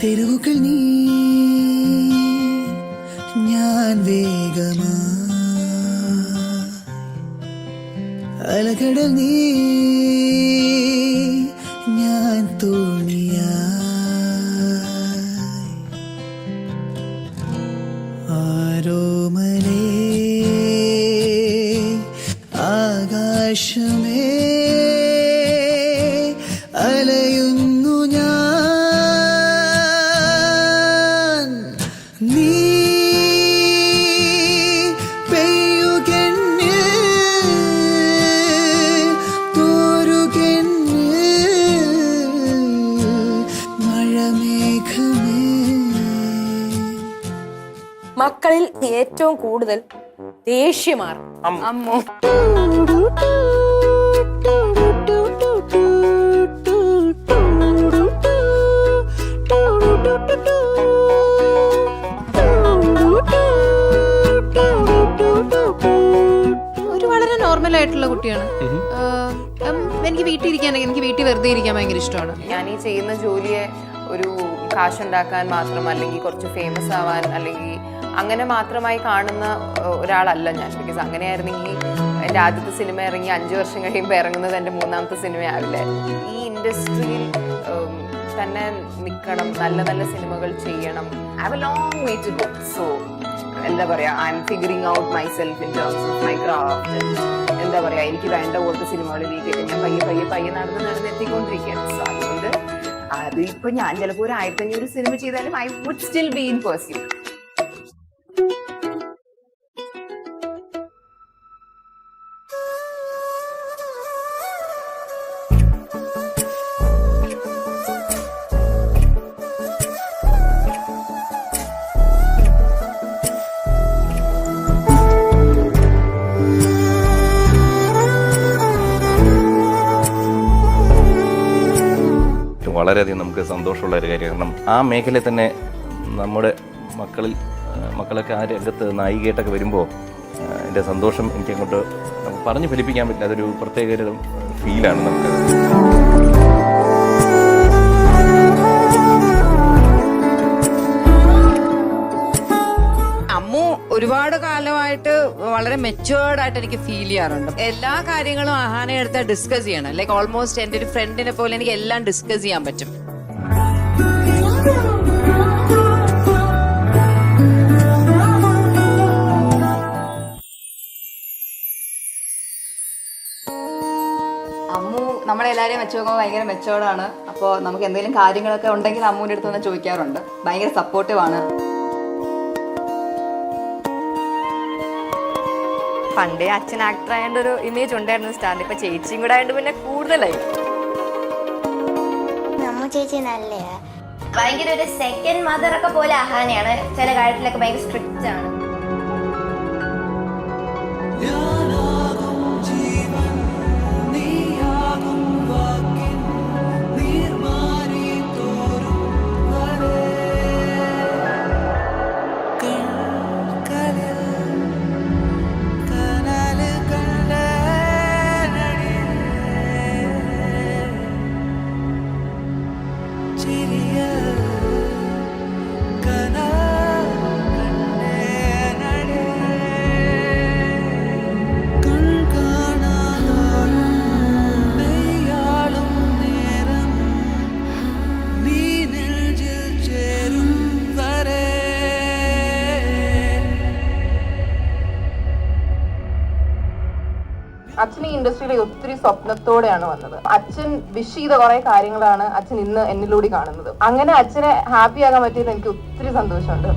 തെരുവുകൾ നീ ഞാൻ വേഗമാ അലകടൽ നീ ഞാൻ തോണിയാ ആരോമലേ ആകാശമേ അലയുന്നു ഞാൻ നീ പെയ്യുകെന്നിൽ തോരുകെന്നിൽ മഴമേഘമേ. മക്കളിൽ ഏറ്റവും കൂടുതൽ ദേഷ്യമാർ അമ്മു. ഒരു വളരെ നോർമൽ ആയിട്ടുള്ള കുട്ടിയാണ്. എനിക്ക് വീട്ടിൽ ഇരിക്കാനെങ്കിൽ എനിക്ക് വീട്ടിൽ വെറുതെ ഇരിക്കാൻ ഭയങ്കര ഇഷ്ടമാണ്. ഞാൻ ഈ ചെയ്യുന്ന ജോലിയെ ഒരു കാശുണ്ടാക്കാൻ മാത്രം, അല്ലെങ്കിൽ കുറച്ച് ഫേമസ് ആവാൻ, അല്ലെങ്കിൽ അങ്ങനെ മാത്രമായി കാണുന്ന ഒരാളല്ല ഞാൻ. ബിക്കോസ് അങ്ങനെയായിരുന്നെങ്കിൽ എൻ്റെ ആദ്യത്തെ സിനിമ ഇറങ്ങി 5 വർഷം കഴിയുമ്പോൾ ഇറങ്ങുന്നത് എൻ്റെ 3ാമത്തെ സിനിമയാവില്ലായിരുന്നു. ഈ ഇൻഡസ്ട്രിയിൽ തന്നെ നിൽക്കണം, നല്ല നല്ല സിനിമകൾ ചെയ്യണം. I have a long way to go. So എന്താ പറയുക, I am figuring out myself in terms of my craft. എന്താ പറയുക, എനിക്ക് വേണ്ട പോലത്തെ സിനിമകളിലേക്കൊക്കെ ഞാൻ പയ്യെ നടന്നെത്തിക്കൊണ്ടിരിക്കുകയാണ്. സോ അതുകൊണ്ട് അത് ഇപ്പൊ ഞാൻ ചിലപ്പോൾ ഒരു 1500 സിനിമ ചെയ്താലും I would still be in pursuit. വളരെയധികം നമുക്ക് സന്തോഷമുള്ള ഒരു കാര്യം. കാരണം ആ മേഖലയിൽ തന്നെ നമ്മുടെ മക്കളൊക്കെ ആ രംഗത്ത് നായികയായിട്ടൊക്കെ വരുമ്പോൾ എൻ്റെ സന്തോഷം എനിക്കങ്ങോട്ട് നമുക്ക് പറഞ്ഞ് ഫലിപ്പിക്കാൻ പറ്റില്ല. അതൊരു പ്രത്യേക ഒരു ഫീലാണ് നമുക്ക്. ഒരുപാട് കാലമായിട്ട് വളരെ മെച്ചുവേർഡ് ആയിട്ട് എനിക്ക് ഫീൽ ചെയ്യാറുണ്ട്. എല്ലാ കാര്യങ്ങളും അഹാന എടുത്ത് ഡിസ്കസ് ചെയ്യണം. ലൈക്ക് ഓൾമോസ്റ്റ് എൻ്റെ ഒരു ഫ്രണ്ടിനെ പോലെ എനിക്ക് എല്ലാം ഡിസ്കസ് ചെയ്യാൻ പറ്റും. അമ്മു നമ്മളെല്ലാവരെയും വെച്ച് നോക്കുമ്പോൾ ഭയങ്കര മെച്ചുവേർഡാണ്. അപ്പോൾ നമുക്ക് എന്തെങ്കിലും കാര്യങ്ങളൊക്കെ ഉണ്ടെങ്കിൽ അമ്മുവിൻ്റെ അടുത്ത് തന്നെ ചോദിക്കാറുണ്ട്. ഭയങ്കര സപ്പോർട്ടീവാണ്. പണ്ടേ അച്ഛൻ ആക്ടർ ആയതുകൊണ്ട് ഒരു ഇമേജ് ഉണ്ടായിരുന്നു സ്റ്റാറിൽ. ഇപ്പൊ ചേച്ചിയും കൂടെ ആയതുകൊണ്ട് പിന്നെ കൂടുതലായി. നമ്മ ചേച്ചി നല്ലയാ, ഭയങ്കര ഒരു സെക്കൻഡ് മദർ ഒക്കെ പോലെ അഹാനയാണ്. ചില കാര്യത്തിലൊക്കെ ഭയങ്കര സ്ട്രിക്റ്റ് ആണ്. അച്ഛൻ ഈ ഇൻഡസ്ട്രിയിലെ ഒത്തിരി സ്വപ്നത്തോടെയാണ് വന്നത്. അച്ഛൻ വിഷ് ചെയ്ത കുറെ കാര്യങ്ങളാണ് അച്ഛൻ ഇന്ന് എന്നിലൂടെ കാണുന്നത്. അങ്ങനെ അച്ഛനെ ഹാപ്പി ആകാൻ പറ്റിയത് എനിക്ക് ഒത്തിരി സന്തോഷമുണ്ട്.